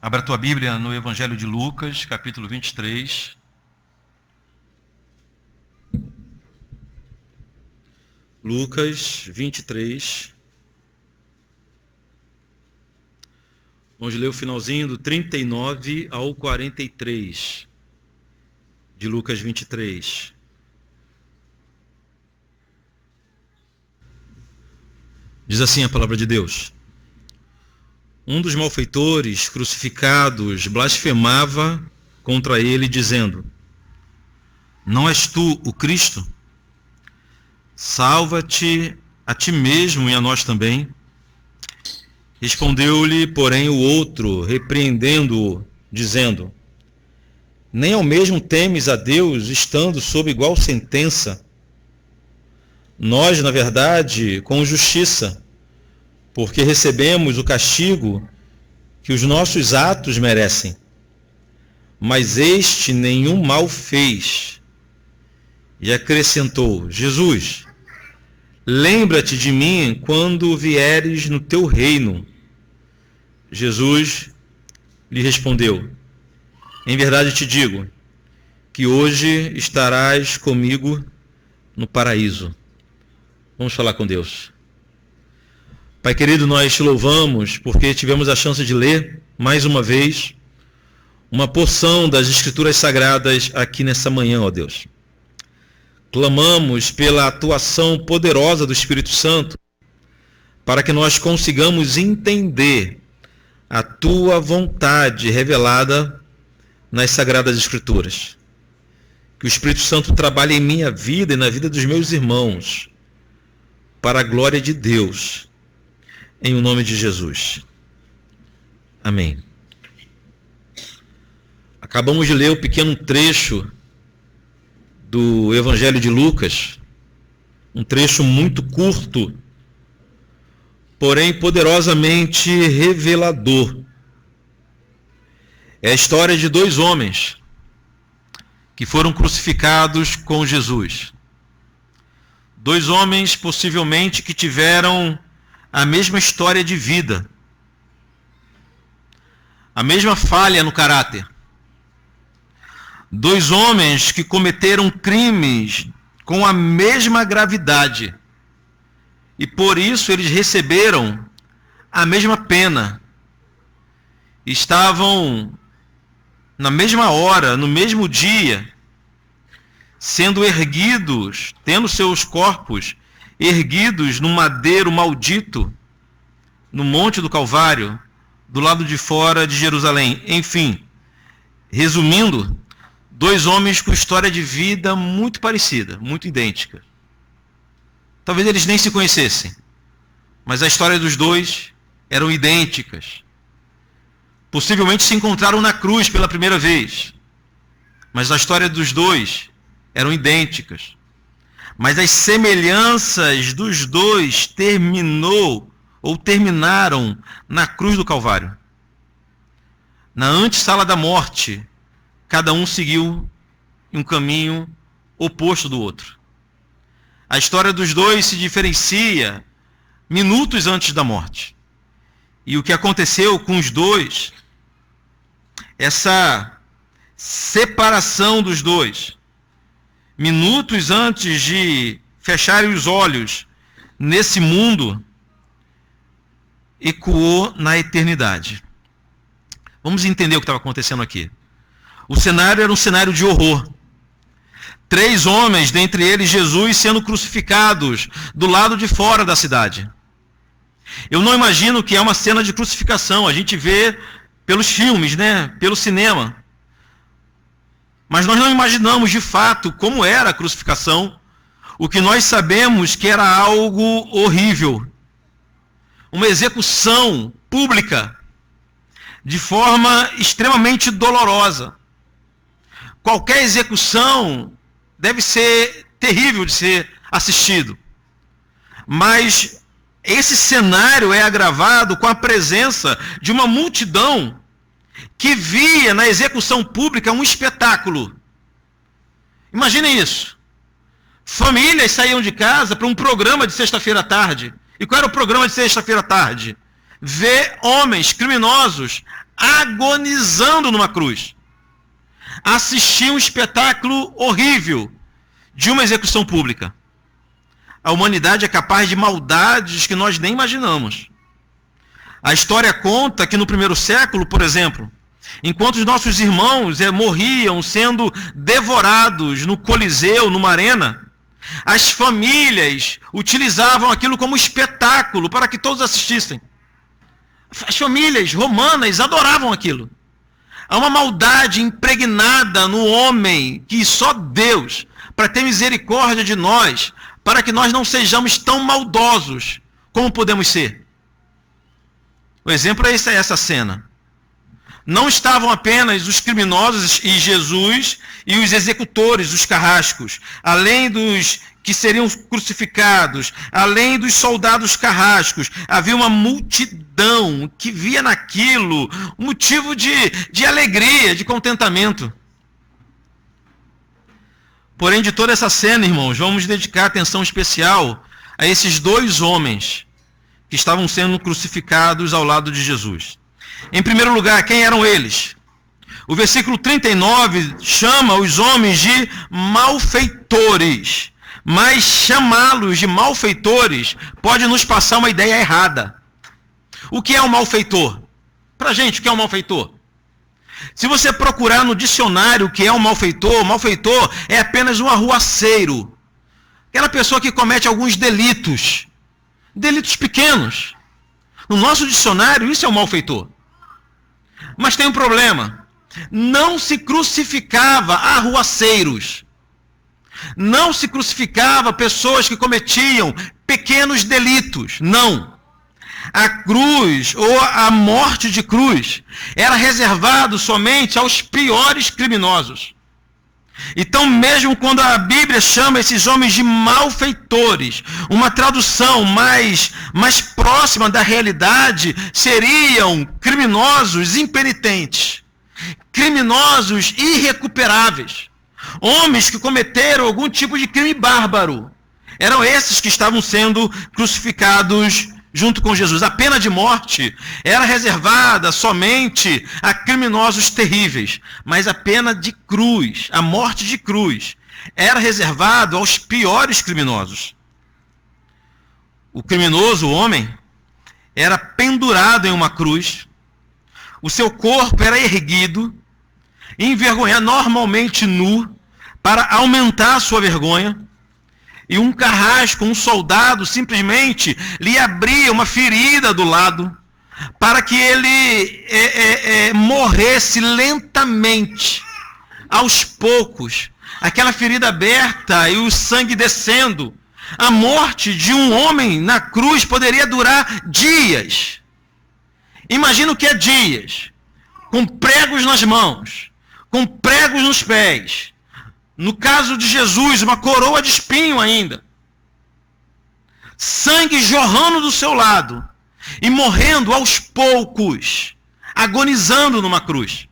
Abra a tua Bíblia no Evangelho de Lucas, capítulo 23. Lucas 23. Vamos ler o finalzinho do 39 ao 43 de Lucas 23. Diz assim a palavra de Deus. Um dos malfeitores crucificados blasfemava contra ele, dizendo: Não és tu o Cristo? Salva-te a ti mesmo e a nós também. Respondeu-lhe, porém, o outro, repreendendo-o, dizendo: Nem ao mesmo temes a Deus, estando sob igual sentença? Nós, na verdade, com justiça, porque recebemos o castigo que os nossos atos merecem. Mas este nenhum mal fez. E acrescentou: Jesus, lembra-te de mim quando vieres no teu reino. Jesus lhe respondeu: Em verdade te digo, que hoje estarás comigo no paraíso. Vamos falar com Deus. Pai querido, nós te louvamos porque tivemos a chance de ler, mais uma vez, uma porção das Escrituras Sagradas aqui nessa manhã, ó Deus. Clamamos pela atuação poderosa do Espírito Santo para que nós consigamos entender a tua vontade revelada nas Sagradas Escrituras. Que o Espírito Santo trabalhe em minha vida e na vida dos meus irmãos, para a glória de Deus, em o nome de Jesus. Amém. Acabamos de ler o pequeno trecho do Evangelho de Lucas, um trecho muito curto, porém poderosamente revelador. É a história de dois homens que foram crucificados com Jesus. Dois homens, possivelmente, que tiveram a mesma história de vida, a mesma falha no caráter. Dois homens que cometeram crimes com a mesma gravidade e por isso eles receberam a mesma pena. Estavam na mesma hora, no mesmo dia, sendo erguidos, tendo seus corpos erguidos no madeiro maldito, no Monte do Calvário, do lado de fora de Jerusalém. Enfim, resumindo, dois homens com história de vida muito parecida, muito idêntica. Talvez eles nem se conhecessem, mas a história dos dois eram idênticas. Possivelmente se encontraram na cruz pela primeira vez, mas a história dos dois eram idênticas. Mas as semelhanças dos dois terminaram na cruz do Calvário. Na antessala da morte, cada um seguiu um caminho oposto do outro. A história dos dois se diferencia minutos antes da morte. E o que aconteceu com os dois, essa separação dos dois, minutos antes de fecharem os olhos nesse mundo, ecoou na eternidade. Vamos entender o que estava acontecendo aqui. O cenário era um cenário de horror. Três homens, dentre eles Jesus, sendo crucificados do lado de fora da cidade. Eu não imagino que é uma cena de crucificação. A gente vê pelos filmes, pelo cinema. Mas nós não imaginamos de fato como era a crucificação. O que nós sabemos que era algo horrível. Uma execução pública, de forma extremamente dolorosa. Qualquer execução deve ser terrível de ser assistido. Mas esse cenário é agravado com a presença de uma multidão que via na execução pública um espetáculo. Imaginem isso. Famílias saíam de casa para um programa de sexta-feira à tarde. E qual era o programa de sexta-feira à tarde? Ver homens criminosos agonizando numa cruz. Assistir um espetáculo horrível de uma execução pública. A humanidade é capaz de maldades que nós nem imaginamos. A história conta que no primeiro século, por exemplo, enquanto os nossos irmãos morriam sendo devorados no Coliseu, numa arena, as famílias utilizavam aquilo como espetáculo para que todos assistissem. As famílias romanas adoravam aquilo. Há uma maldade impregnada no homem que só Deus, para ter misericórdia de nós, para que nós não sejamos tão maldosos como podemos ser. O exemplo é essa cena. Não estavam apenas os criminosos e Jesus e os executores, os carrascos, além dos que seriam crucificados, além dos soldados carrascos, havia uma multidão que via naquilo um motivo de alegria, de contentamento. Porém, de toda essa cena, irmãos, vamos dedicar atenção especial a esses dois homens que estavam sendo crucificados ao lado de Jesus. Em primeiro lugar, quem eram eles? O versículo 39 chama os homens de malfeitores, mas chamá-los de malfeitores pode nos passar uma ideia errada. O que é um malfeitor? Pra gente, o que é um malfeitor? Se você procurar no dicionário o que é um malfeitor é apenas um arruaceiro. Aquela pessoa que comete alguns delitos pequenos. No nosso dicionário, isso é um malfeitor. Mas tem um problema. Não se crucificava arruaceiros. Não se crucificava pessoas que cometiam pequenos delitos. Não. A cruz, ou a morte de cruz, era reservado somente aos piores criminosos. Então, mesmo quando a Bíblia chama esses homens de malfeitores, uma tradução mais próxima da realidade seriam criminosos impenitentes, criminosos irrecuperáveis, homens que cometeram algum tipo de crime bárbaro. Eram esses que estavam sendo crucificados junto com Jesus. A pena de morte era reservada somente a criminosos terríveis, mas a pena de cruz, a morte de cruz, era reservada aos piores criminosos. O criminoso, o homem, era pendurado em uma cruz, o seu corpo era erguido, envergonhado, normalmente nu, para aumentar a sua vergonha. E um carrasco, um soldado, simplesmente lhe abria uma ferida do lado para que ele morresse lentamente, aos poucos. Aquela ferida aberta e o sangue descendo. A morte de um homem na cruz poderia durar dias. Imagina o que é dias. Com pregos nas mãos, com pregos nos pés. No caso de Jesus, uma coroa de espinho ainda. Sangue jorrando do seu lado. E morrendo aos poucos. Agonizando numa cruz.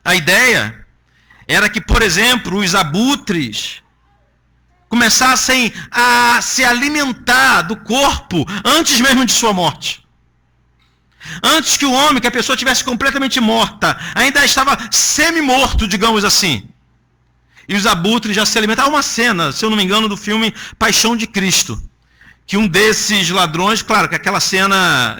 A ideia era que, por exemplo, os abutres começassem a se alimentar do corpo antes mesmo de sua morte. Antes que o homem, que a pessoa estivesse completamente morta, ainda estava semi-morto, digamos assim. E os abutres já se alimentavam. Há uma cena, se eu não me engano, do filme Paixão de Cristo, que um desses ladrões, claro que aquela cena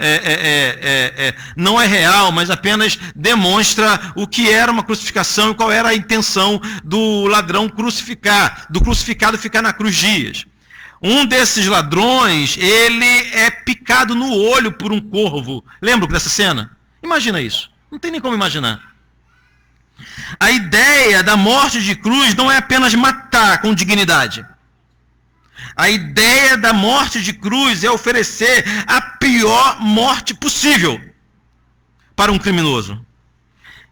não é real, mas apenas demonstra o que era uma crucificação e qual era a intenção do ladrão crucificar, do crucificado ficar na cruz dias. Um desses ladrões, ele é picado no olho por um corvo. Lembra dessa cena? Imagina isso. Não tem nem como imaginar. A ideia da morte de cruz não é apenas matar com dignidade. A ideia da morte de cruz é oferecer a pior morte possível para um criminoso.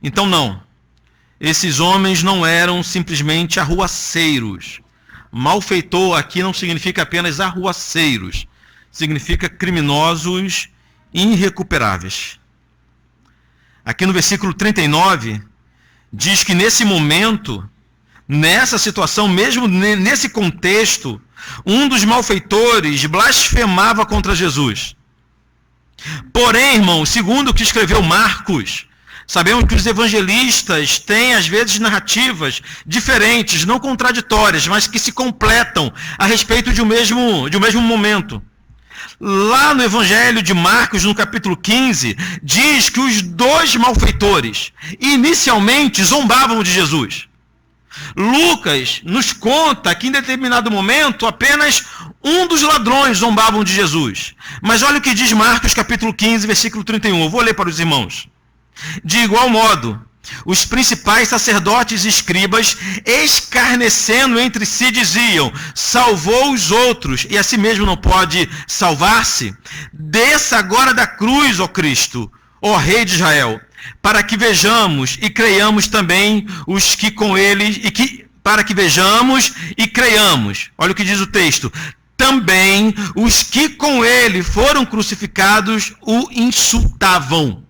Então não. Esses homens não eram simplesmente arruaceiros. Malfeitor aqui não significa apenas arruaceiros. Significa criminosos irrecuperáveis. Aqui no versículo 39... diz que nesse momento, nessa situação, mesmo nesse contexto, um dos malfeitores blasfemava contra Jesus. Porém, irmão, segundo o que escreveu Marcos, sabemos que os evangelistas têm, às vezes, narrativas diferentes, não contraditórias, mas que se completam a respeito de um mesmo momento. Lá no Evangelho de Marcos, no capítulo 15, diz que os dois malfeitores inicialmente zombavam de Jesus. Lucas nos conta que em determinado momento apenas um dos ladrões zombavam de Jesus. Mas olha o que diz Marcos capítulo 15, versículo 31. Eu vou ler para os irmãos. De igual modo, os principais sacerdotes e escribas, escarnecendo entre si, diziam: salvou os outros e a si mesmo não pode salvar-se? Desça agora da cruz, ó Cristo, ó Rei de Israel, para que vejamos e creiamos também os que com ele, para que vejamos e creiamos. Olha o que diz o texto. Também os que com ele foram crucificados o insultavam.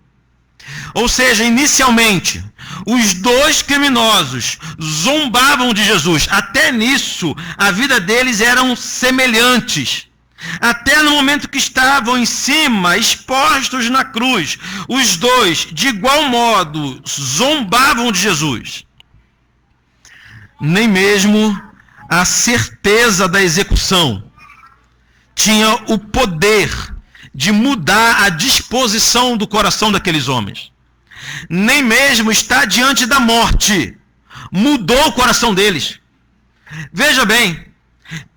Ou seja, inicialmente, os dois criminosos zombavam de Jesus. Até nisso, a vida deles eram semelhantes. Até no momento que estavam em cima, expostos na cruz, os dois, de igual modo, zombavam de Jesus. Nem mesmo a certeza da execução tinha o poder de mudar a disposição do coração daqueles homens. Nem mesmo estar diante da morte mudou o coração deles. Veja bem,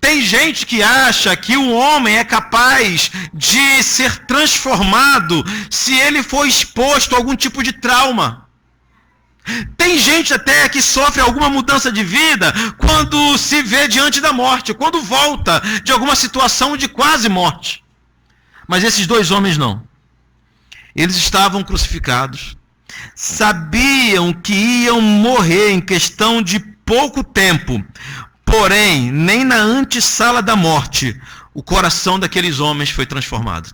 tem gente que acha que o homem é capaz de ser transformado se ele for exposto a algum tipo de trauma. Tem gente até que sofre alguma mudança de vida quando se vê diante da morte, quando volta de alguma situação de quase morte. Mas esses dois homens não. Eles estavam crucificados, sabiam que iam morrer em questão de pouco tempo. Porém, nem na antessala da morte, o coração daqueles homens foi transformado.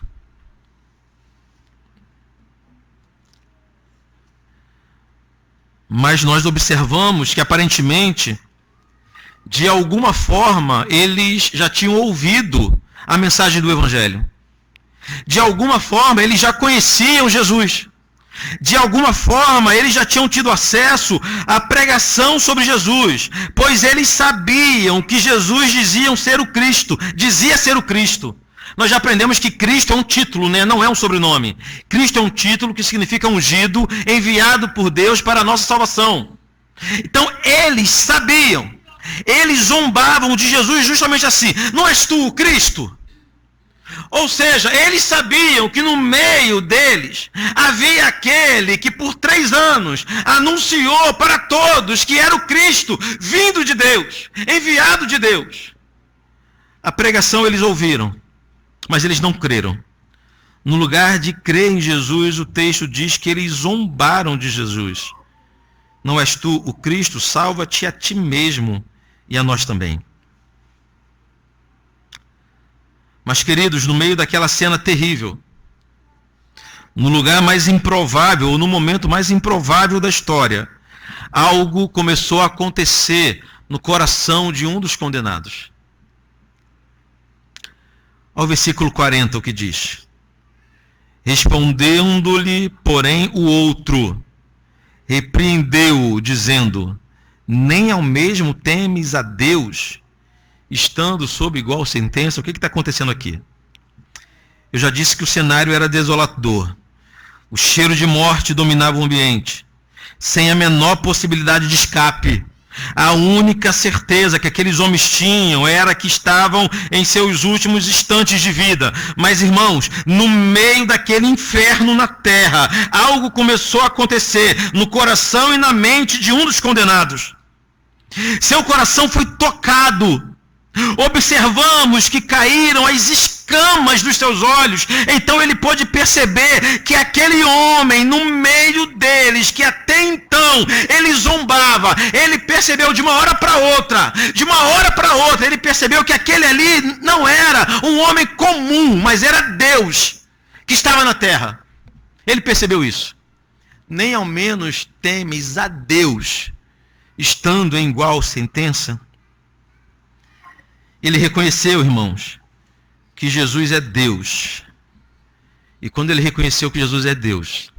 Mas nós observamos que aparentemente, de alguma forma, eles já tinham ouvido a mensagem do Evangelho. De alguma forma, eles já conheciam Jesus. De alguma forma, eles já tinham tido acesso à pregação sobre Jesus, pois eles sabiam que Jesus dizia ser o Cristo. Nós já aprendemos que Cristo é um título, né? Não é um sobrenome. Cristo é um título que significa ungido, enviado por Deus para a nossa salvação. Então, eles sabiam, eles zombavam de Jesus justamente assim: não és tu o Cristo? Ou seja, eles sabiam que no meio deles havia aquele que por 3 anos anunciou para todos que era o Cristo, vindo de Deus, enviado de Deus. A pregação eles ouviram, mas eles não creram. No lugar de crer em Jesus, o texto diz que eles zombaram de Jesus. Não és tu o Cristo? Salva-te a ti mesmo e a nós também. Mas, queridos, no meio daquela cena terrível, no lugar mais improvável, ou no momento mais improvável da história, algo começou a acontecer no coração de um dos condenados. Ao versículo 40, o que diz: respondendo-lhe, porém, o outro, repreendeu-o, dizendo: nem ao mesmo temes a Deus, estando sob igual sentença? O que está acontecendo aqui? Eu já disse que o cenário era desolador. O cheiro de morte dominava o ambiente, sem a menor possibilidade de escape. A única certeza que aqueles homens tinham era que estavam em seus últimos instantes de vida. Mas, irmãos, no meio daquele inferno na terra, algo começou a acontecer no coração e na mente de um dos condenados. Seu coração foi tocado. Observamos que caíram as escamas dos seus olhos. Então ele pôde perceber que aquele homem no meio deles, que até então ele zombava, ele percebeu de uma hora para outra, ele percebeu que aquele ali não era um homem comum, mas era Deus que estava na terra. Ele percebeu isso. Nem ao menos temes a Deus, estando em igual sentença. Ele reconheceu, irmãos, que Jesus é Deus E quando ele reconheceu que Jesus é Deus,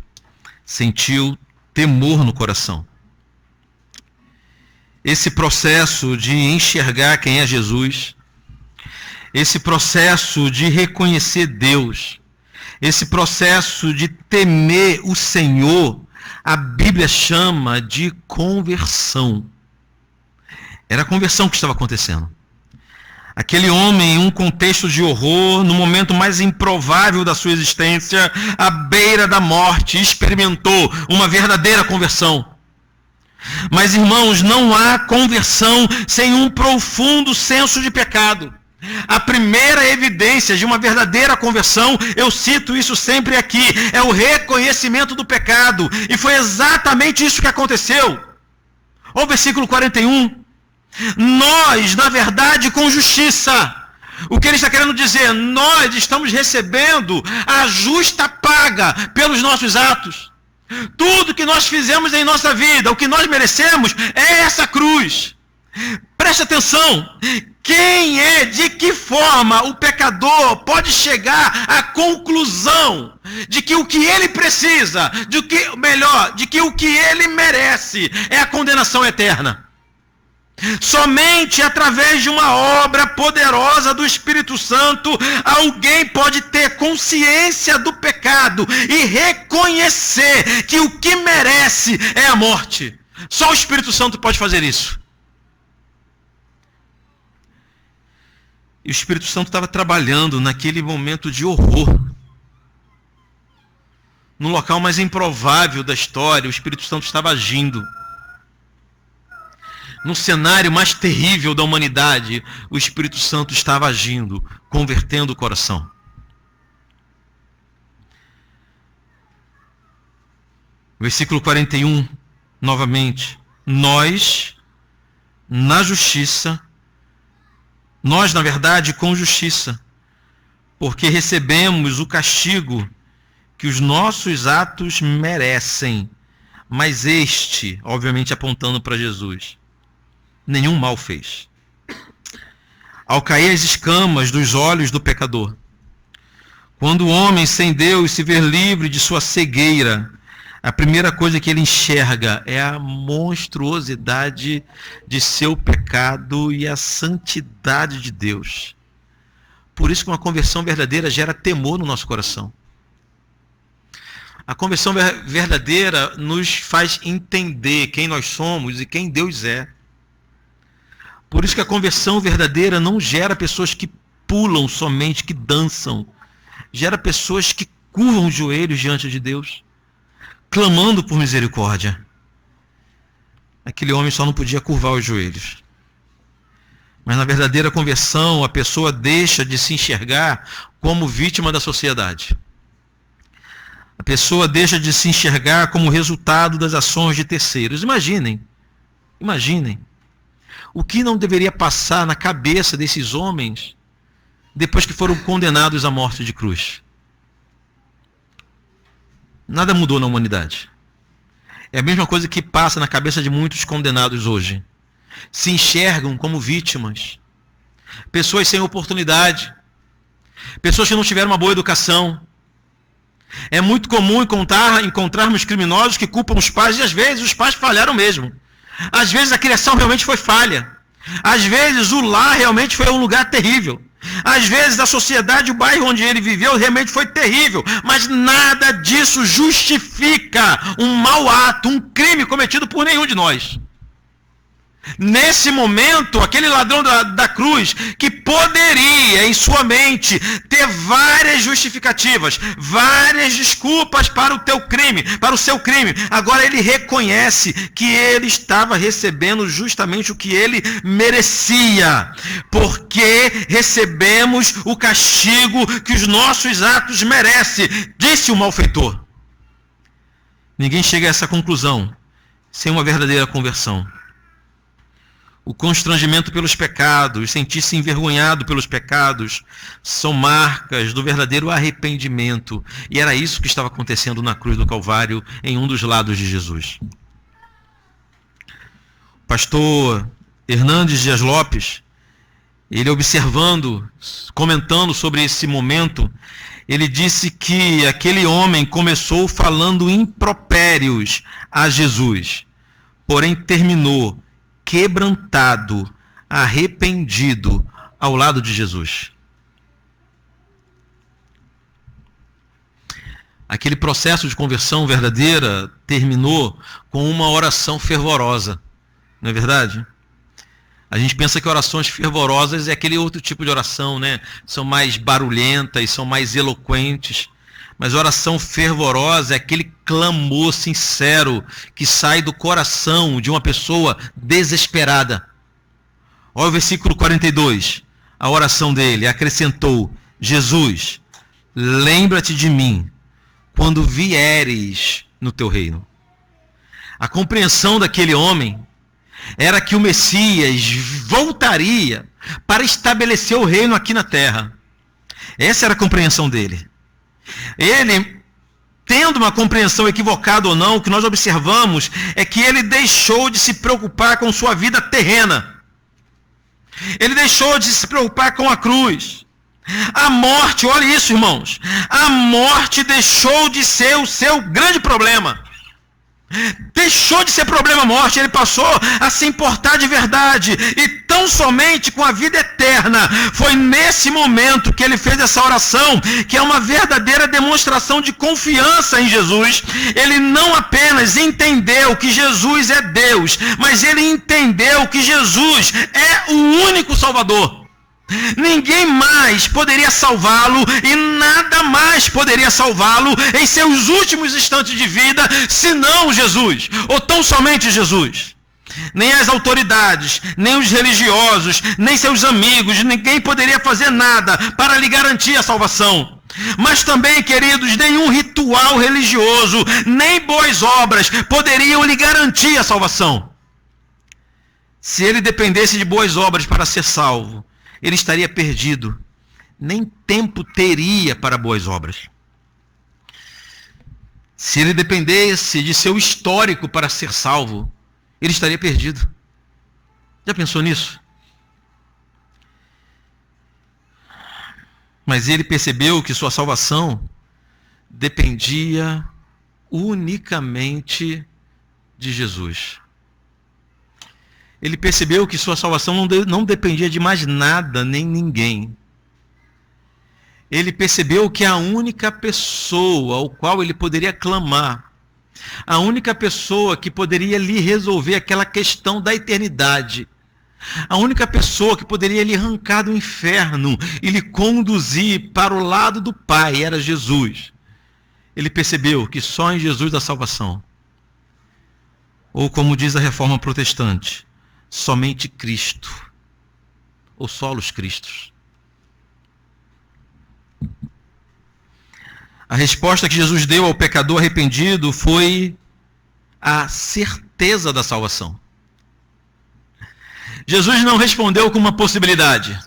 sentiu temor no coração. Esse processo de enxergar quem é Jesus, esse processo de reconhecer Deus, esse processo de temer o Senhor, a Bíblia chama de conversão. Era a conversão que estava acontecendo. Aquele homem, em um contexto de horror, no momento mais improvável da sua existência, à beira da morte, experimentou uma verdadeira conversão. Mas, irmãos, não há conversão sem um profundo senso de pecado. A primeira evidência de uma verdadeira conversão, eu cito isso sempre aqui, é o reconhecimento do pecado. E foi exatamente isso que aconteceu. Olha o versículo 41. Nós, na verdade, com justiça. O que ele está querendo dizer? Nós estamos recebendo a justa paga pelos nossos atos. Tudo que nós fizemos em nossa vida, o que nós merecemos, é essa cruz. Preste atenção. De que forma o pecador pode chegar à conclusão de que o que ele precisa, de que o que ele merece é a condenação eterna? Somente através de uma obra poderosa do Espírito Santo, alguém pode ter consciência do pecado e reconhecer que o que merece é a morte. Só o Espírito Santo pode fazer isso. E o Espírito Santo estava trabalhando naquele momento de horror. No local mais improvável da história, o Espírito Santo estava agindo. No cenário mais terrível da humanidade, o Espírito Santo estava agindo, convertendo o coração. Versículo 41, novamente. Nós, na verdade, com justiça, porque recebemos o castigo que os nossos atos merecem, mas este, obviamente apontando para Jesus, nenhum mal fez. Ao cair as escamas dos olhos do pecador, quando o homem sem Deus se vê livre de sua cegueira, a primeira coisa que ele enxerga é a monstruosidade de seu pecado e a santidade de Deus. Por isso que uma conversão verdadeira gera temor no nosso coração. A conversão verdadeira nos faz entender quem nós somos e quem Deus é. Por isso que a conversão verdadeira não gera pessoas que pulam somente, que dançam. Gera pessoas que curvam os joelhos diante de Deus, clamando por misericórdia. Aquele homem só não podia curvar os joelhos. Mas na verdadeira conversão, a pessoa deixa de se enxergar como vítima da sociedade. A pessoa deixa de se enxergar como resultado das ações de terceiros. Imaginem. O que não deveria passar na cabeça desses homens depois que foram condenados à morte de cruz? Nada mudou na humanidade. É a mesma coisa que passa na cabeça de muitos condenados hoje. Se enxergam como vítimas. Pessoas sem oportunidade. Pessoas que não tiveram uma boa educação. É muito comum encontrarmos criminosos que culpam os pais, e às vezes os pais falharam mesmo. Às vezes a criação realmente foi falha. Às vezes o lar realmente foi um lugar terrível. Às vezes a sociedade, o bairro onde ele viveu realmente foi terrível. Mas nada disso justifica um mau ato, um crime cometido por nenhum de nós. Nesse momento, aquele ladrão da cruz, que poderia em sua mente ter várias justificativas, várias desculpas para o teu crime, para o seu crime, agora ele reconhece que ele estava recebendo justamente o que ele merecia, porque recebemos o castigo que os nossos atos merecem, disse o malfeitor. Ninguém chega a essa conclusão sem uma verdadeira conversão. O constrangimento pelos pecados, sentir-se envergonhado pelos pecados, são marcas do verdadeiro arrependimento. E era isso que estava acontecendo na cruz do Calvário, em um dos lados de Jesus. O pastor Hernandes Dias Lopes, ele observando, comentando sobre esse momento, Ele disse que aquele homem começou falando impropérios a Jesus, porém terminou quebrantado, arrependido ao lado de Jesus. Aquele processo de conversão verdadeira terminou com uma oração fervorosa, não é verdade? A gente pensa que orações fervorosas é aquele outro tipo de oração, né? São mais barulhentas, são mais eloquentes. Mas oração fervorosa é aquele clamor sincero que sai do coração de uma pessoa desesperada. Olha o versículo 42, a oração dele, acrescentou: Jesus, lembra-te de mim quando vieres no teu reino. A compreensão daquele homem era que o Messias voltaria para estabelecer o reino aqui na terra. Essa era a compreensão dele. Ele, tendo uma compreensão equivocada ou não, o que nós observamos é que ele deixou de se preocupar com sua vida terrena. Ele deixou de se preocupar com a cruz. A morte, olha isso, irmãos. A morte deixou de ser o seu grande problema. Deixou de ser problema a morte, ele passou a se importar de verdade, e tão somente com a vida eterna. Foi nesse momento que ele fez essa oração, que é uma verdadeira demonstração de confiança em Jesus. Ele não apenas entendeu que Jesus é Deus, mas ele entendeu que Jesus é o único Salvador. Ninguém mais poderia salvá-lo e nada mais poderia salvá-lo em seus últimos instantes de vida, senão Jesus, ou tão somente Jesus. Nem as autoridades, nem os religiosos, nem seus amigos, ninguém poderia fazer nada para lhe garantir a salvação. Mas também, queridos, nenhum ritual religioso, nem boas obras poderiam lhe garantir a salvação. Se ele dependesse de boas obras para ser salvo, ele estaria perdido. Nem tempo teria para boas obras. Se ele dependesse de seu histórico para ser salvo, ele estaria perdido. Já pensou nisso? Mas ele percebeu que sua salvação dependia unicamente de Jesus. Ele percebeu que sua salvação não dependia de mais nada, nem ninguém. Ele percebeu que a única pessoa ao qual ele poderia clamar, a única pessoa que poderia lhe resolver aquela questão da eternidade, a única pessoa que poderia lhe arrancar do inferno e lhe conduzir para o lado do Pai, era Jesus. Ele percebeu que só em Jesus a salvação. Ou como diz a Reforma Protestante, somente Cristo, ou solos Cristos. A resposta que Jesus deu ao pecador arrependido foi a certeza da salvação. Jesus não respondeu com uma possibilidade.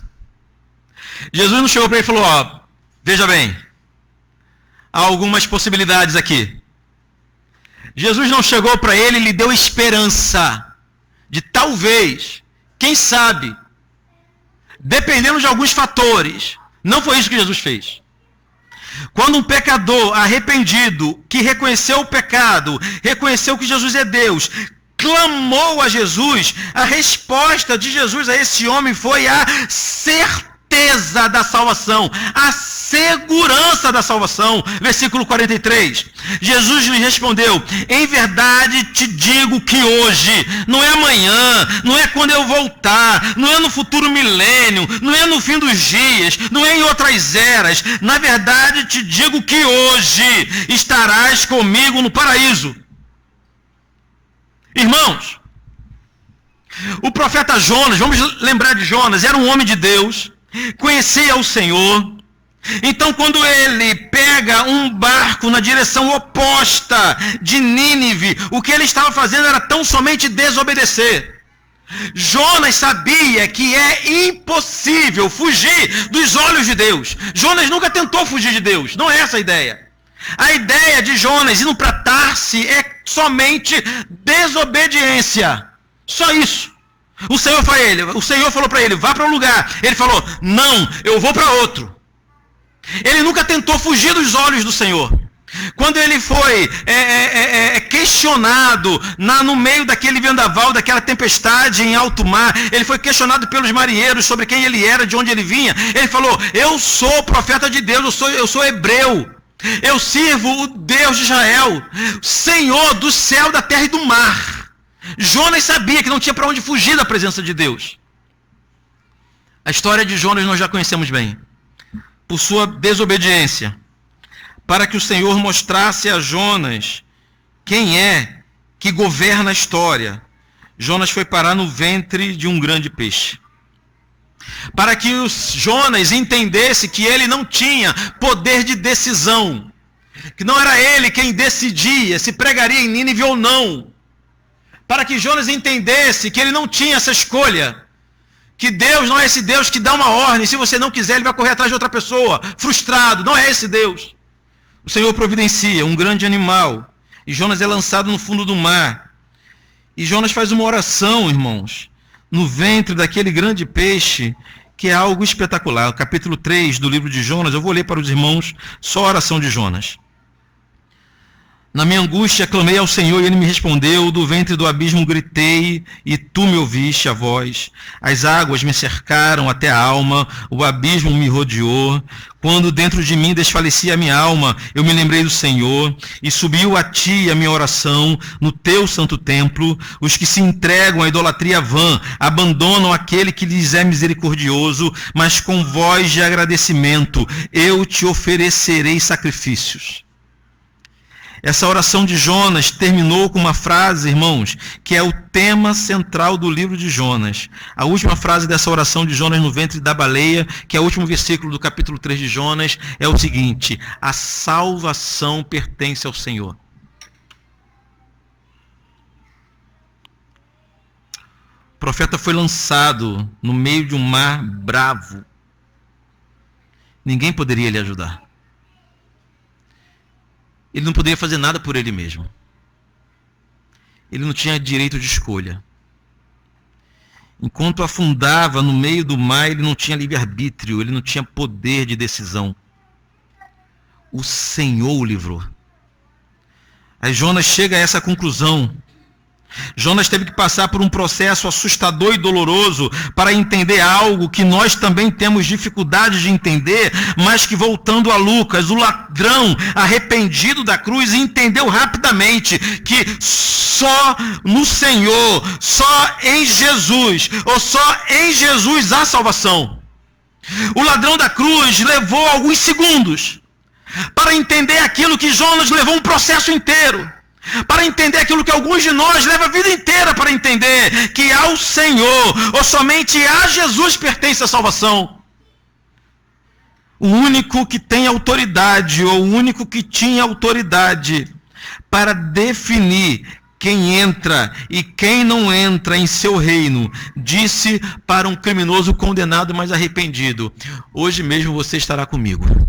Jesus não chegou para ele e falou: veja bem, há algumas possibilidades aqui. Jesus não chegou para ele e lhe deu esperança de talvez, quem sabe, dependendo de alguns fatores. Não foi isso que Jesus fez. Quando um pecador arrependido, que reconheceu o pecado, reconheceu que Jesus é Deus, clamou a Jesus, a resposta de Jesus a esse homem foi a certeza da salvação, a segurança da salvação. Versículo 43. Jesus lhe respondeu: em verdade te digo que hoje, não é amanhã, não é quando eu voltar, não é no futuro milênio, não é no fim dos dias, não é em outras eras. Na verdade te digo que hoje estarás comigo no paraíso. Irmãos, o profeta Jonas, vamos lembrar de Jonas, era um homem de Deus, conhecia o Senhor. Então, quando ele pega um barco na direção oposta de Nínive, o que ele estava fazendo era tão somente desobedecer. Jonas sabia que é impossível fugir dos olhos de Deus. Jonas nunca tentou fugir de Deus, não é essa a ideia. A ideia de Jonas indo para Tarse é somente desobediência. Só isso. O Senhor falou para ele, vá para um lugar. Ele falou: não, eu vou para outro. Ele nunca tentou fugir dos olhos do Senhor. Quando ele foi questionado no meio daquele vendaval, daquela tempestade em alto mar, ele foi questionado pelos marinheiros sobre quem ele era, de onde ele vinha. Ele falou: eu sou profeta de Deus, eu sou hebreu, eu sirvo o Deus de Israel, Senhor do céu, da terra e do mar. Jonas sabia que não tinha para onde fugir da presença de Deus. A história de Jonas nós já conhecemos bem. Por sua desobediência, para que o Senhor mostrasse a Jonas quem é que governa a história, Jonas foi parar no ventre de um grande peixe. Para que Jonas entendesse que ele não tinha poder de decisão, que não era ele quem decidia se pregaria em Nínive ou não. Para que Jonas entendesse que ele não tinha essa escolha, que Deus não é esse Deus que dá uma ordem, se você não quiser ele vai correr atrás de outra pessoa, frustrado, não é esse Deus. O Senhor providencia um grande animal, e Jonas é lançado no fundo do mar. E Jonas faz uma oração, irmãos, no ventre daquele grande peixe, que é algo espetacular. O capítulo 3 do livro de Jonas, eu vou ler para os irmãos só a oração de Jonas. Na minha angústia clamei ao Senhor e ele me respondeu, do ventre do abismo gritei e tu me ouviste a voz. As águas me cercaram até a alma, o abismo me rodeou. Quando dentro de mim desfalecia a minha alma, eu me lembrei do Senhor e subiu a ti a minha oração no teu santo templo. Os que se entregam à idolatria vã abandonam aquele que lhes é misericordioso, mas com voz de agradecimento eu te oferecerei sacrifícios. Essa oração de Jonas terminou com uma frase, irmãos, que é o tema central do livro de Jonas. A última frase dessa oração de Jonas no ventre da baleia, que é o último versículo do capítulo 3 de Jonas, é o seguinte: a salvação pertence ao Senhor. O profeta foi lançado no meio de um mar bravo. Ninguém poderia lhe ajudar. Ele não poderia fazer nada por ele mesmo. Ele não tinha direito de escolha. Enquanto afundava no meio do mar, ele não tinha livre-arbítrio, ele não tinha poder de decisão. O Senhor o livrou. Aí Jonas chega a essa conclusão. Jonas teve que passar por um processo assustador e doloroso para entender algo que nós também temos dificuldade de entender, mas que, voltando a Lucas, o ladrão arrependido da cruz entendeu rapidamente que só no Senhor, só em Jesus, ou só em Jesus há salvação. O ladrão da cruz levou alguns segundos para entender aquilo que Jonas levou um processo inteiro. Para entender aquilo que alguns de nós levam a vida inteira para entender, que ao Senhor, ou somente a Jesus pertence a salvação. O único que tem autoridade, ou o único que tinha autoridade para definir quem entra e quem não entra em seu reino, disse para um criminoso condenado, mas arrependido: hoje mesmo você estará comigo.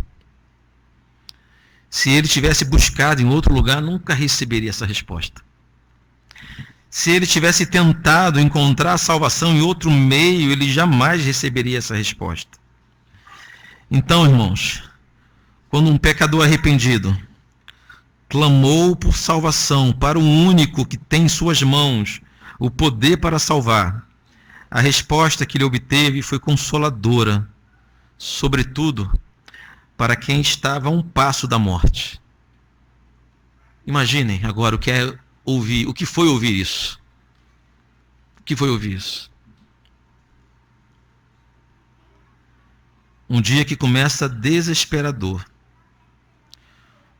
Se ele tivesse buscado em outro lugar, nunca receberia essa resposta. Se ele tivesse tentado encontrar a salvação em outro meio, ele jamais receberia essa resposta. Então, irmãos, quando um pecador arrependido clamou por salvação para o único que tem em suas mãos o poder para salvar, a resposta que ele obteve foi consoladora, sobretudo para quem estava a um passo da morte. Imaginem agora o que é ouvir, o que foi ouvir isso. O que foi ouvir isso? Um dia que começa desesperador.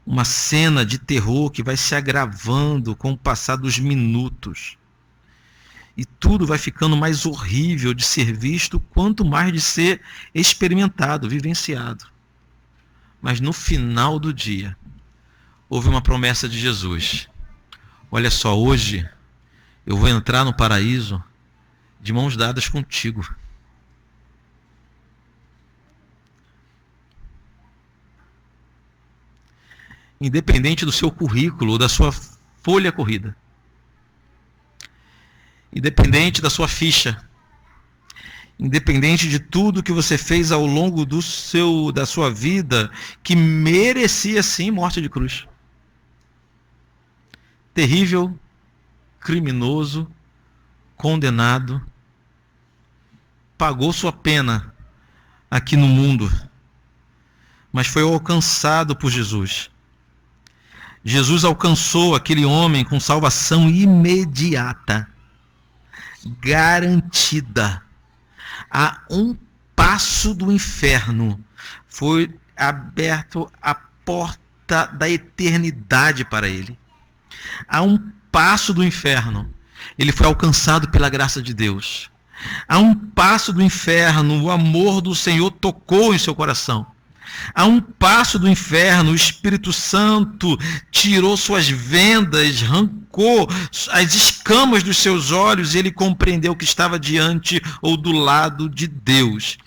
Uma cena de terror que vai se agravando com o passar dos minutos. E tudo vai ficando mais horrível de ser visto, quanto mais de ser experimentado, vivenciado. Mas no final do dia, houve uma promessa de Jesus. Olha só, hoje eu vou entrar no paraíso de mãos dadas contigo. Independente do seu currículo ou da sua folha corrida. Independente da sua ficha. independente de tudo que você fez ao longo da sua vida, que merecia sim morte de cruz. Terrível, criminoso, condenado, pagou sua pena aqui no mundo, mas foi alcançado por Jesus. Jesus alcançou aquele homem com salvação imediata, garantida. A um passo do inferno foi aberto a porta da eternidade para ele. A um passo do inferno, ele foi alcançado pela graça de Deus. A um passo do inferno, o amor do Senhor tocou em seu coração. A um passo do inferno, o Espírito Santo tirou suas vendas, arrancou as escamas dos seus olhos e ele compreendeu que estava diante ou do lado de Deus.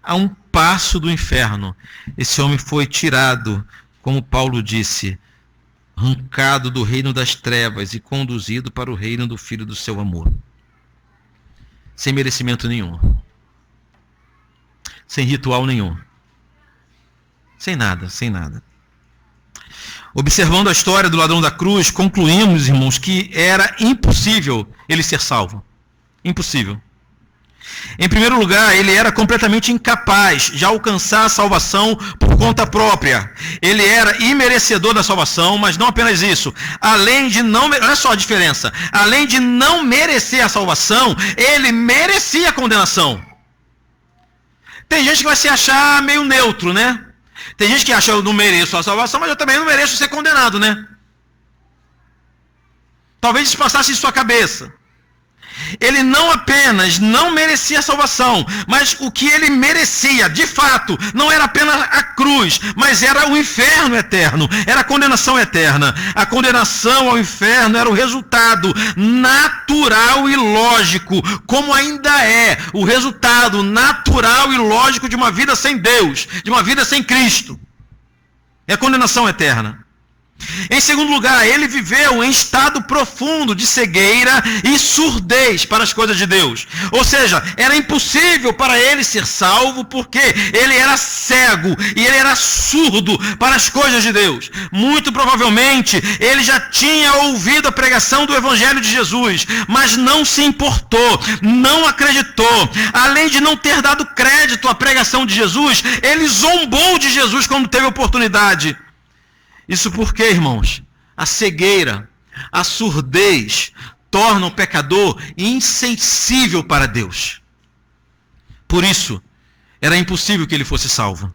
A um passo do inferno, esse homem foi tirado, como Paulo disse, arrancado do reino das trevas e conduzido para o reino do Filho do seu amor. Sem merecimento nenhum. Sem ritual nenhum. Sem nada, sem nada. Observando a história do ladrão da cruz, concluímos, irmãos, que era impossível ele ser salvo. Impossível. Em primeiro lugar, ele era completamente incapaz de alcançar a salvação por conta própria. Ele era imerecedor da salvação, mas não apenas isso. Além de não... Olha só a diferença. Além de não merecer a salvação, ele merecia a condenação. Tem gente que vai se achar meio neutro, né? Tem gente que acha eu não mereço a salvação, mas eu também não mereço ser condenado, né? Talvez isso passasse em sua cabeça. Ele não apenas não merecia a salvação, mas o que ele merecia, de fato, não era apenas a cruz, mas era o inferno eterno, era a condenação eterna. A condenação ao inferno era o resultado natural e lógico, como ainda é o resultado natural e lógico de uma vida sem Deus, de uma vida sem Cristo. É a condenação eterna. Em segundo lugar, ele viveu em estado profundo de cegueira e surdez para as coisas de Deus. Ou seja, era impossível para ele ser salvo porque ele era cego e ele era surdo para as coisas de Deus. Muito provavelmente, ele já tinha ouvido a pregação do Evangelho de Jesus, mas não se importou, não acreditou. Além de não ter dado crédito à pregação de Jesus, ele zombou de Jesus quando teve oportunidade. Isso porque, irmãos, a cegueira, a surdez tornam o pecador insensível para Deus. Por isso, era impossível que ele fosse salvo.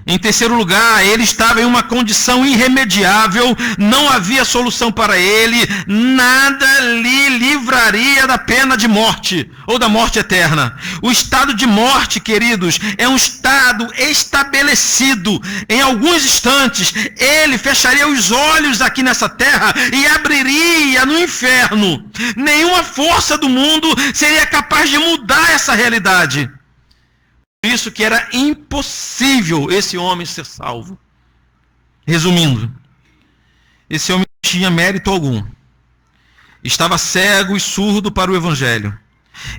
Em terceiro lugar, ele estava em uma condição irremediável, não havia solução para ele, nada lhe livraria da pena de morte, ou da morte eterna. O estado de morte, queridos, é um estado estabelecido. Em alguns instantes, ele fecharia os olhos aqui nessa terra e abriria no inferno. Nenhuma força do mundo seria capaz de mudar essa realidade. Por isso que era impossível esse homem ser salvo. Resumindo, esse homem não tinha mérito algum. Estava cego e surdo para o Evangelho.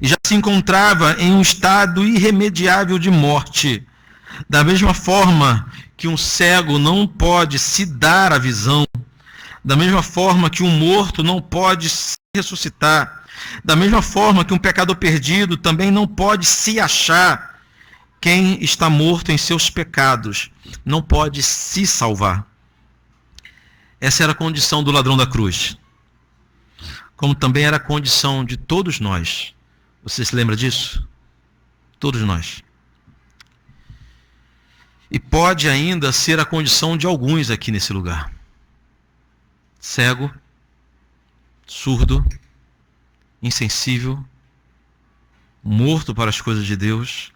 E já se encontrava em um estado irremediável de morte. Da mesma forma que um cego não pode se dar a visão. Da mesma forma que um morto não pode se ressuscitar. Da mesma forma que um pecador perdido também não pode se achar. Quem está morto em seus pecados não pode se salvar. Essa era a condição do ladrão da cruz. Como também era a condição de todos nós. Você se lembra disso? Todos nós. E pode ainda ser a condição de alguns aqui nesse lugar. Cego, surdo, insensível, morto para as coisas de Deus.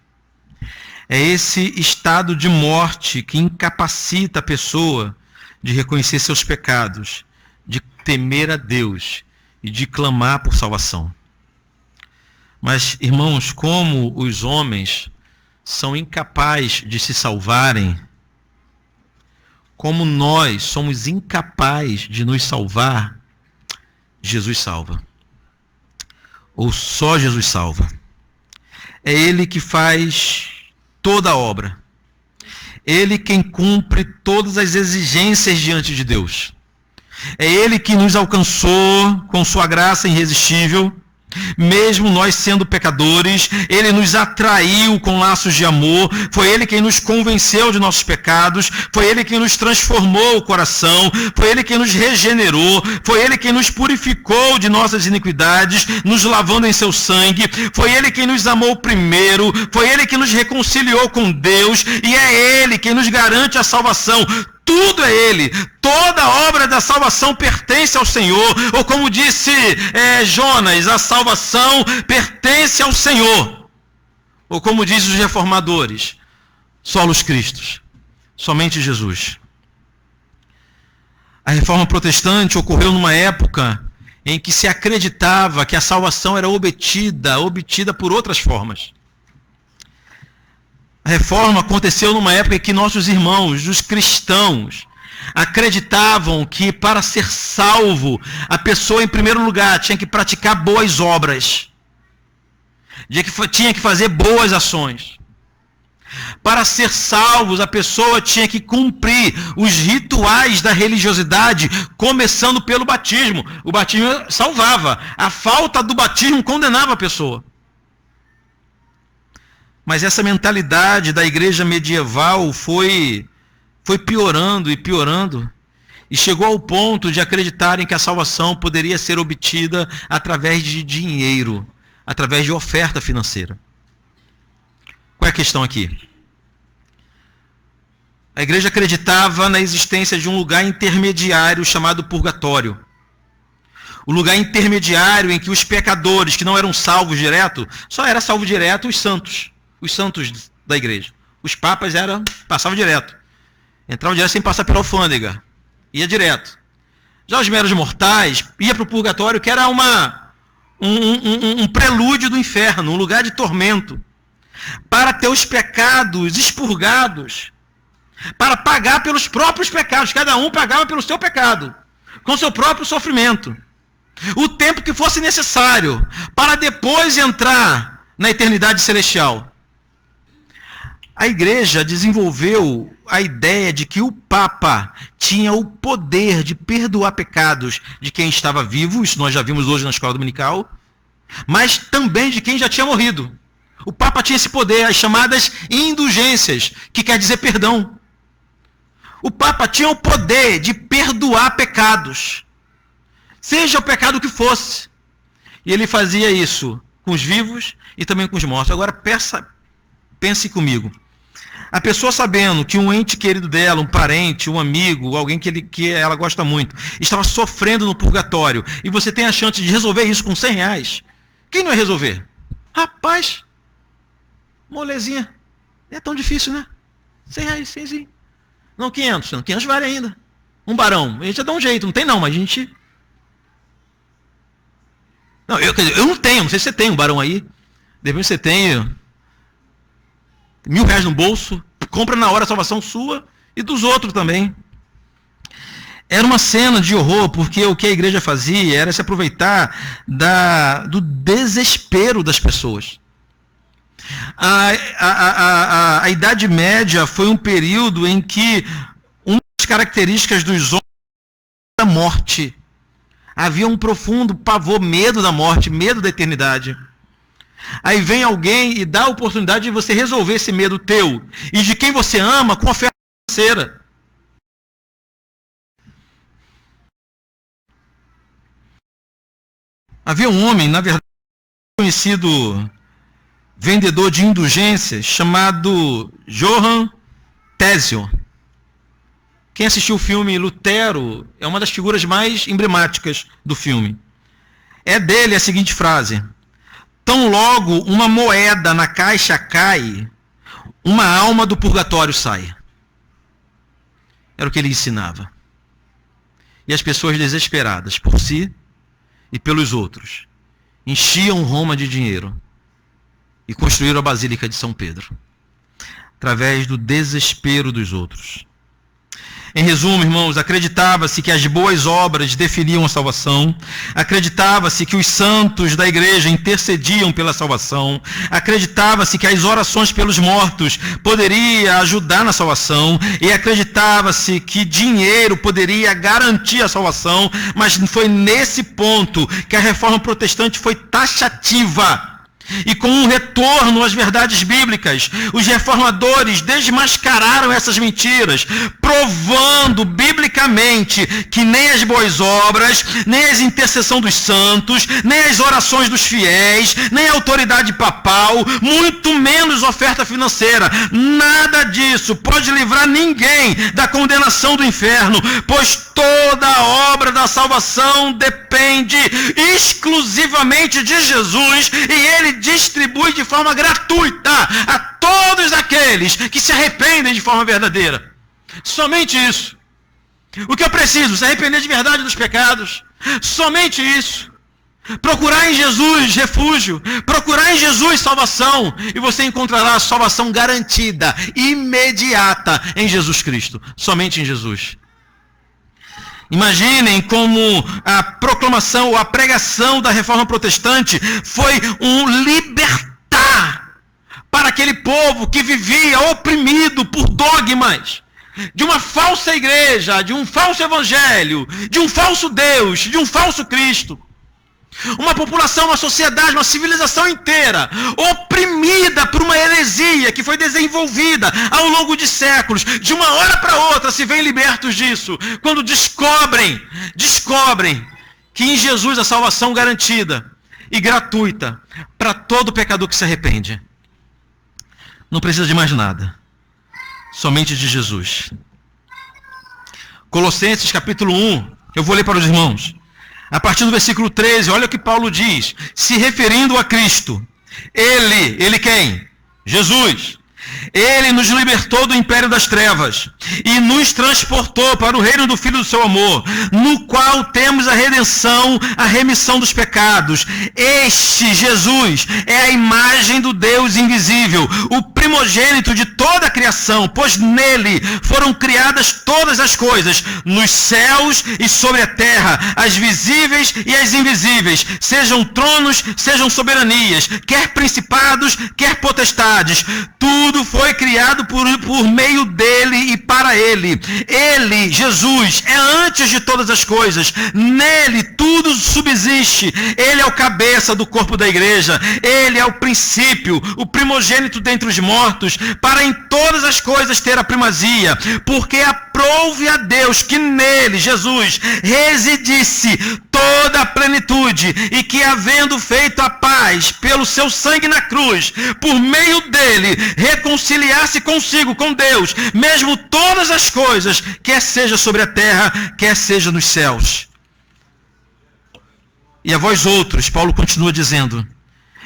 É esse estado de morte que incapacita a pessoa de reconhecer seus pecados, de temer a Deus e de clamar por salvação. Mas, irmãos, como os homens são incapazes de se salvarem, como nós somos incapazes de nos salvar, Jesus salva. Ou só Jesus salva. É Ele que faz toda a obra. Ele quem cumpre todas as exigências diante de Deus. É Ele que nos alcançou com sua graça irresistível. Mesmo nós sendo pecadores, Ele nos atraiu com laços de amor, foi Ele quem nos convenceu de nossos pecados, foi Ele quem nos transformou o coração, foi Ele quem nos regenerou, foi Ele quem nos purificou de nossas iniquidades, nos lavando em seu sangue, foi Ele quem nos amou primeiro, foi Ele que nos reconciliou com Deus, e é Ele quem nos garante a salvação. Tudo é Ele, toda a obra da salvação pertence ao Senhor, ou como disse Jonas, a salvação pertence ao Senhor, ou como dizem os reformadores, solos Cristos, somente Jesus. A reforma protestante ocorreu numa época em que se acreditava que a salvação era obtida por outras formas. A reforma aconteceu numa época em que nossos irmãos, os cristãos, acreditavam que para ser salvo, a pessoa em primeiro lugar tinha que praticar boas obras, tinha que fazer boas ações. Para ser salvos, a pessoa tinha que cumprir os rituais da religiosidade, começando pelo batismo. O batismo salvava, a falta do batismo condenava a pessoa. Mas essa mentalidade da igreja medieval foi piorando e piorando, e chegou ao ponto de acreditarem que a salvação poderia ser obtida através de dinheiro, através de oferta financeira. Qual é a questão aqui? A igreja acreditava na existência de um lugar intermediário chamado purgatório. O lugar intermediário em que os pecadores que não eram salvos direto, só era salvo direto os santos da igreja. Os papas passavam direto. Entravam direto sem passar pela alfândega. Ia direto. Já os meros mortais ia para o purgatório, que era um prelúdio do inferno, um lugar de tormento. Para ter os pecados expurgados. Para pagar pelos próprios pecados. Cada um pagava pelo seu pecado. Com seu próprio sofrimento. O tempo que fosse necessário. Para depois entrar na eternidade celestial. A igreja desenvolveu a ideia de que o Papa tinha o poder de perdoar pecados de quem estava vivo, isso nós já vimos hoje na escola dominical, mas também de quem já tinha morrido. O Papa tinha esse poder, as chamadas indulgências, que quer dizer perdão. O Papa tinha o poder de perdoar pecados, seja o pecado que fosse. E ele fazia isso com os vivos e também com os mortos. Agora pense comigo. A pessoa sabendo que um ente querido dela, um parente, um amigo, alguém que ela gosta muito, estava sofrendo no purgatório, e você tem a chance de resolver isso com R$100, quem não ia resolver? Rapaz, molezinha, não é tão difícil, né? R$100, 100. Não, 500, não, 500 vale ainda. Um barão, a gente já dá um jeito, não tem não, mas a gente... Não, eu não tenho, não sei se você tem um barão aí, de repente você tem... R$1.000 no bolso, compra na hora a salvação sua e dos outros também. Era uma cena de horror, porque o que a igreja fazia era se aproveitar do desespero das pessoas. A Idade Média foi um período em que uma das características dos homens era a morte. Havia um profundo pavor, medo da morte, medo da eternidade. Aí vem alguém e dá a oportunidade de você resolver esse medo teu e de quem você ama com oferta financeira. Havia um homem, na verdade, conhecido vendedor de indulgências, chamado Johann Tessio. Quem assistiu o filme Lutero é uma das figuras mais emblemáticas do filme. É dele a seguinte frase: tão logo uma moeda na caixa cai, uma alma do purgatório sai. Era o que ele ensinava. E as pessoas desesperadas por si e pelos outros enchiam Roma de dinheiro e construíram a Basílica de São Pedro, através do desespero dos outros. Em resumo, irmãos, acreditava-se que as boas obras definiam a salvação, acreditava-se que os santos da igreja intercediam pela salvação, acreditava-se que as orações pelos mortos poderiam ajudar na salvação, e acreditava-se que dinheiro poderia garantir a salvação, mas foi nesse ponto que a reforma protestante foi taxativa. E com um retorno às verdades bíblicas, os reformadores desmascararam essas mentiras, provando biblicamente que nem as boas obras, nem a intercessão dos santos, nem as orações dos fiéis, nem a autoridade papal, muito menos oferta financeira, nada disso pode livrar ninguém da condenação do inferno, pois toda a obra da salvação depende exclusivamente de Jesus, e Ele distribui de forma gratuita a todos aqueles que se arrependem de forma verdadeira. Somente isso. O que eu preciso? Se arrepender de verdade dos pecados. Somente isso. Procurar em Jesus refúgio. Procurar em Jesus salvação. E você encontrará a salvação garantida, imediata em Jesus Cristo. Somente em Jesus. Imaginem como a proclamação ou a pregação da reforma protestante foi um libertar para aquele povo que vivia oprimido por dogmas de uma falsa igreja, de um falso evangelho, de um falso Deus, de um falso Cristo. Uma população, uma sociedade, uma civilização inteira oprimida por uma heresia que foi desenvolvida ao longo de séculos. De uma hora para outra se veem libertos disso, quando descobrem que em Jesus a salvação garantida e gratuita para todo pecador que se arrepende. Não precisa de mais nada, somente de Jesus. Colossenses capítulo 1, eu vou ler para os irmãos. A partir do versículo 13, olha o que Paulo diz, se referindo a Cristo. Ele quem? Jesus. Ele nos libertou do império das trevas e nos transportou para o reino do Filho do seu amor, no qual temos a redenção, a remissão dos pecados. Este Jesus é a imagem do Deus invisível, o primogênito de toda a criação, pois nele foram criadas todas as coisas, nos céus e sobre a terra, as visíveis e as invisíveis, sejam tronos, sejam soberanias, quer principados, quer potestades. Tudo foi criado por meio dele e para ele. Ele, Jesus, é antes de todas as coisas. Nele tudo subsiste. Ele é o cabeça do corpo da igreja. Ele é o princípio, o primogênito dentre os mortos, para em todas as coisas ter a primazia. Porque aprouve a Deus que nele, Jesus, residisse toda a plenitude, e que, havendo feito a paz pelo seu sangue na cruz, por meio dele, reconciliar-se consigo, com Deus, mesmo todas as coisas, quer seja sobre a terra, quer seja nos céus. E a vós outros, Paulo continua dizendo,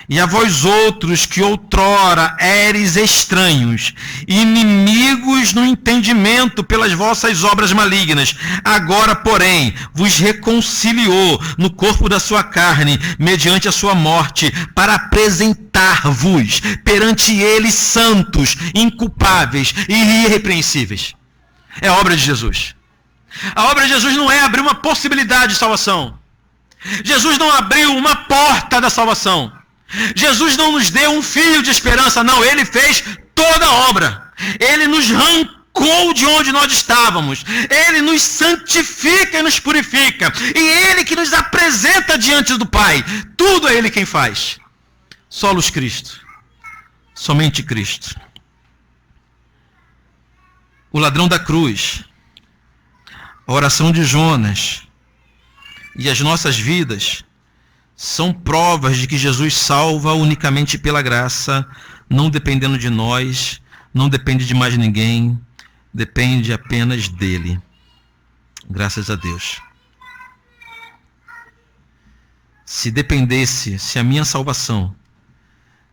e a vós outros que outrora éreis estranhos, inimigos no entendimento pelas vossas obras malignas, agora, porém, vos reconciliou no corpo da sua carne, mediante a sua morte, para apresentar-vos perante ele santos, inculpáveis e irrepreensíveis. É a obra de Jesus. A obra de Jesus não é abrir uma possibilidade de salvação. Jesus não abriu uma porta da salvação. Jesus não nos deu um fio de esperança, não. Ele fez toda a obra. Ele nos arrancou de onde nós estávamos. Ele nos santifica e nos purifica. E Ele que nos apresenta diante do Pai. Tudo é Ele quem faz. Solos Cristo. Somente Cristo. O ladrão da cruz. A oração de Jonas. E as nossas vidas são provas de que Jesus salva unicamente pela graça, não dependendo de nós, não depende de mais ninguém, depende apenas dele. Graças a Deus. Se a minha salvação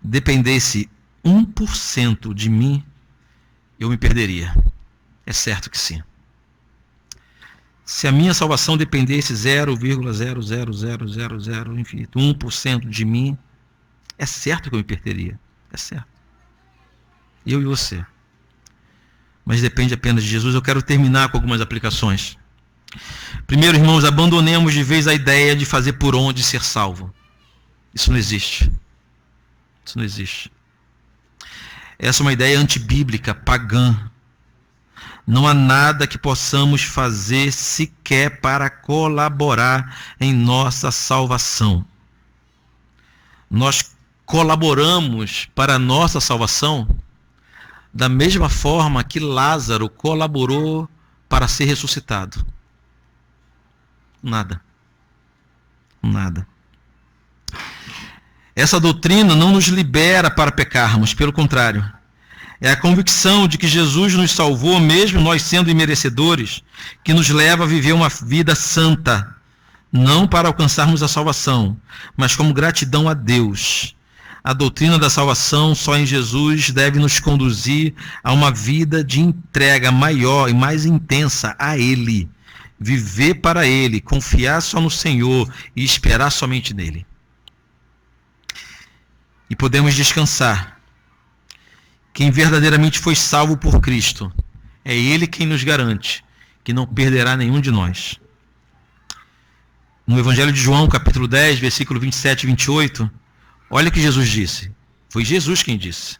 dependesse 1% de mim, eu me perderia. É certo que sim. Se a minha salvação dependesse 0,00000, enfim, 1% de mim, é certo que eu me perderia. É certo. Eu e você. mas depende apenas de Jesus. Eu quero terminar com algumas aplicações. Primeiro, irmãos, abandonemos de vez a ideia de fazer por onde ser salvo. Isso não existe. Isso não existe. Essa é uma ideia antibíblica, pagã. Não há nada que possamos fazer sequer para colaborar em nossa salvação. Nós colaboramos para a nossa salvação da mesma forma que Lázaro colaborou para ser ressuscitado. Nada. Nada. Essa doutrina não nos libera para pecarmos, pelo contrário. É a convicção de que Jesus nos salvou, mesmo nós sendo imerecedores, que nos leva a viver uma vida santa, não para alcançarmos a salvação, mas como gratidão a Deus. A doutrina da salvação só em Jesus deve nos conduzir a uma vida de entrega maior e mais intensa a Ele. Viver para Ele, confiar só no Senhor e esperar somente nele. E podemos descansar. Quem verdadeiramente foi salvo por Cristo, é Ele quem nos garante que não perderá nenhum de nós. No Evangelho de João, capítulo 10, versículo 27 e 28, olha o que Jesus disse. Foi Jesus quem disse.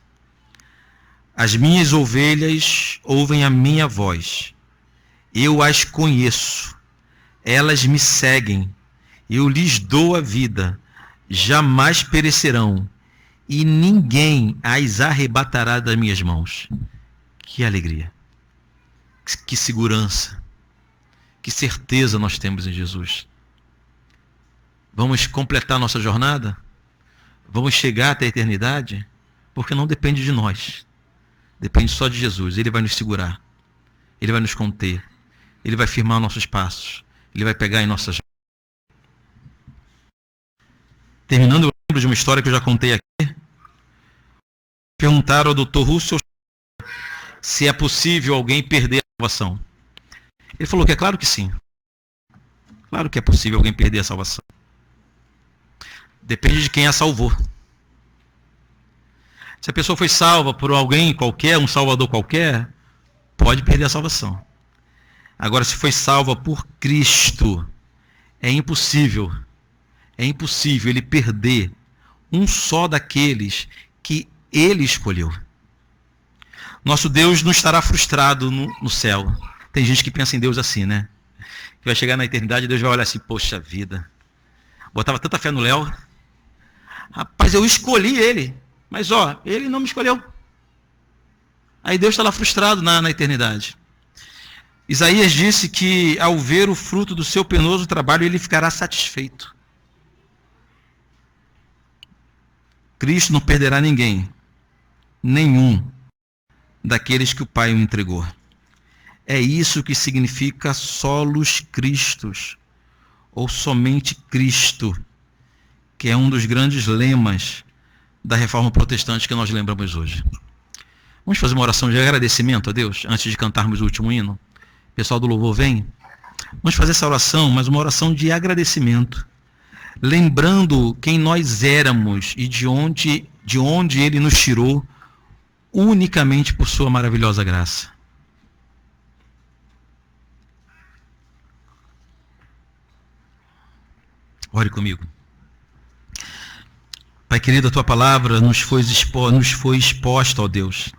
As minhas ovelhas ouvem a minha voz. Eu as conheço. Elas me seguem. Eu lhes dou a vida. Jamais perecerão. E ninguém as arrebatará das minhas mãos. Que alegria. Que segurança. Que certeza nós temos em Jesus. Vamos completar nossa jornada? Vamos chegar até a eternidade? Porque não depende de nós. Depende só de Jesus. Ele vai nos segurar. Ele vai nos conter. Ele vai firmar nossos passos. Ele vai pegar em nossas... Terminando, eu lembro de uma história que eu já contei aqui. Perguntaram ao Dr. Russell se é possível alguém perder a salvação. Ele falou que é claro que sim. Claro que é possível alguém perder a salvação. Depende de quem a salvou. Se a pessoa foi salva por alguém qualquer, um salvador qualquer, pode perder a salvação. Agora, se foi salva por Cristo, é impossível ele perder um só daqueles que Ele escolheu. Nosso Deus não estará frustrado no céu. Tem gente que pensa em Deus assim, né? Que vai chegar na eternidade e Deus vai olhar assim, poxa vida, botava tanta fé no Léo. Rapaz, eu escolhi ele, mas ele não me escolheu. Aí Deus está lá frustrado na eternidade. Isaías disse que ao ver o fruto do seu penoso trabalho, ele ficará satisfeito. Cristo não perderá ninguém, nenhum daqueles que o Pai o entregou. É isso que significa solos Christus, ou somente Cristo, que é um dos grandes lemas da Reforma Protestante que nós lembramos hoje. Vamos fazer uma oração de agradecimento a Deus, antes de cantarmos o último hino. O pessoal do louvor vem. Vamos fazer essa oração, mas uma oração de agradecimento. Lembrando quem nós éramos e de onde Ele nos tirou, unicamente por sua maravilhosa graça. Ore comigo. Pai querido, a Tua palavra nos foi exposta, ó Deus.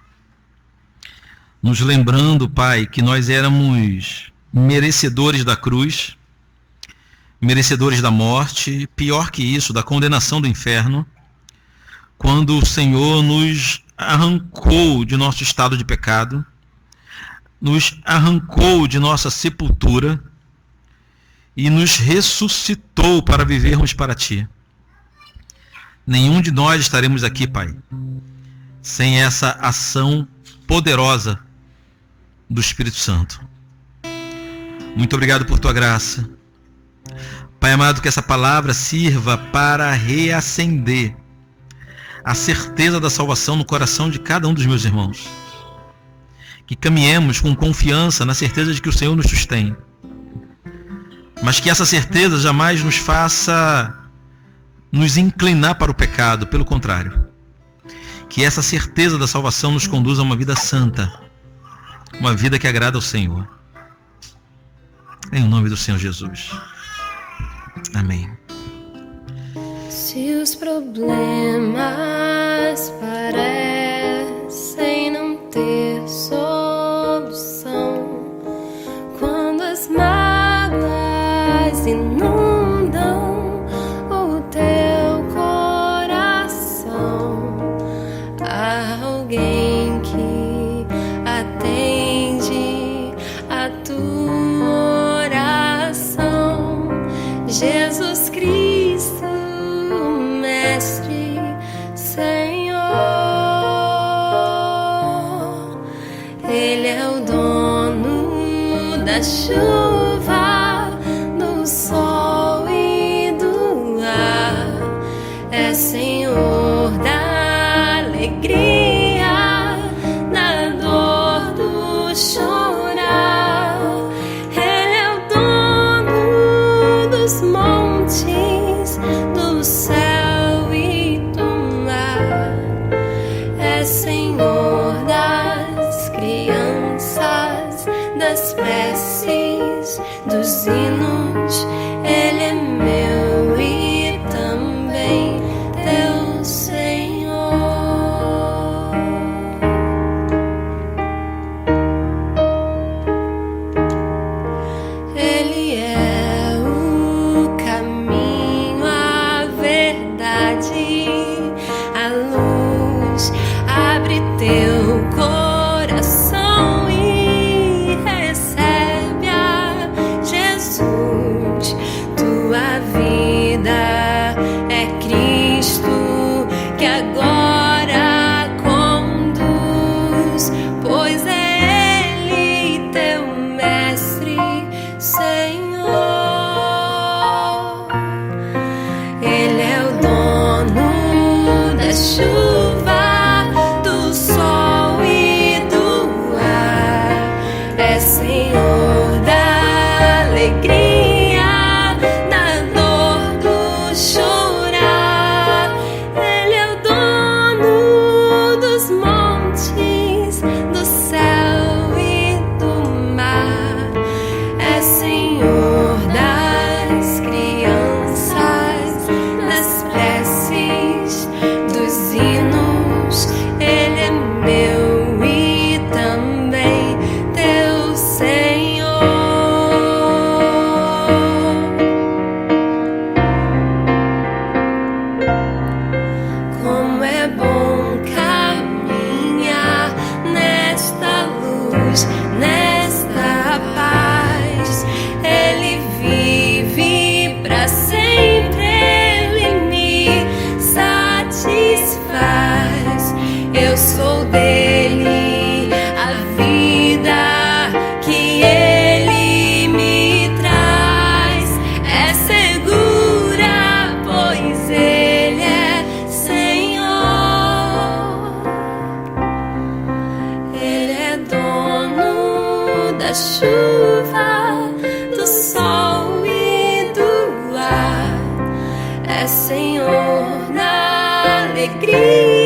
Nos lembrando, Pai, que nós éramos merecedores da cruz, merecedores da morte, pior que isso, da condenação do inferno, quando o Senhor nos arrancou de nosso estado de pecado, nos arrancou de nossa sepultura e nos ressuscitou para vivermos para Ti. Nenhum de nós estaremos aqui, Pai, sem essa ação poderosa do Espírito Santo. Muito obrigado por Tua graça. Pai amado, que essa palavra sirva para reacender a certeza da salvação no coração de cada um dos meus irmãos. Que caminhemos com confiança na certeza de que o Senhor nos sustém. Mas que essa certeza jamais nos faça nos inclinar para o pecado, pelo contrário. Que essa certeza da salvação nos conduza a uma vida santa, uma vida que agrada ao Senhor. Em nome do Senhor Jesus. Amém. Se os problemas parecem não ter solução, quando as mágoas inundam o teu coração, há alguém que atende a tua oração. Jesus Cristo, Mestre, Senhor, Ele é o dono da chuva, do sol e do ar, é Senhor da alegria, da dor, do chorar. Ele é o dono dos montes, do céu e do mar, é Senhor das crianças, das preces, dos hinos. Ele é meu e também teu Senhor. Ele é o caminho, a verdade, a luz. Abre teu coração e recebe a Jesus. Tua vida é Cristo que agora conduz, pois é Ele teu Mestre, Senhor. Ele é o dono da chuva, do sol e do ar, é Senhor da alegria, da dor, do chorar. Ele é o dono dos montes, do céu e do mar, é Senhor das crianças, das preces, dos hinos. Ele é meu e também teu Senhor. Como é bom caminhar nesta luz, nesta paz. Ele vive pra sempre, Ele me satisfaz. Eu sou dele, a vida que Ele me traz é segura, pois Ele é Senhor. Ele é dono da chuva, do sol e do ar, é Senhor da alegria,